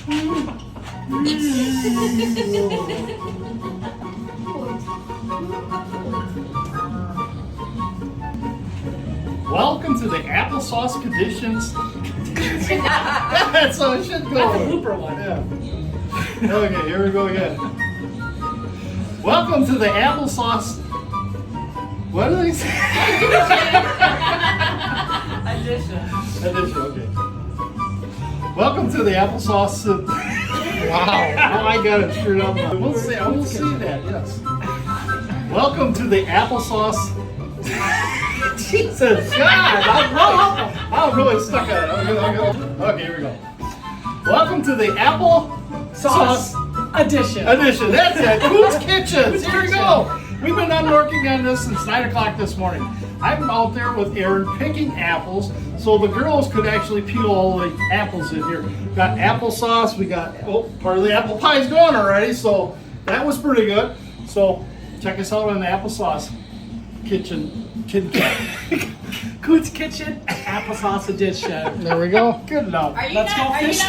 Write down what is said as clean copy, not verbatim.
Welcome to the applesauce conditions. That's how it should go. That's a blooper one. Yeah. Okay, here we go again. Welcome to the applesauce. What did they say? Addition, okay. Welcome to the applesauce. Wow, oh, I got it screwed up. I will say that, yes. Welcome to the applesauce. Jesus God, I'm really stuck on it. Okay, here we go. Welcome to the apple sauce edition. That's it. COOT'S Kitchens. Here we go. We've been working on this since 9 o'clock this morning. I'm out there with Aaron picking apples so the girls could actually peel all the apples in here. Got applesauce. We got, part of the apple pie's gone already, so that was pretty good. So check us out on the applesauce kitchen. COOT'S Kitchen applesauce edition. There we go. Good enough. Let's go fish.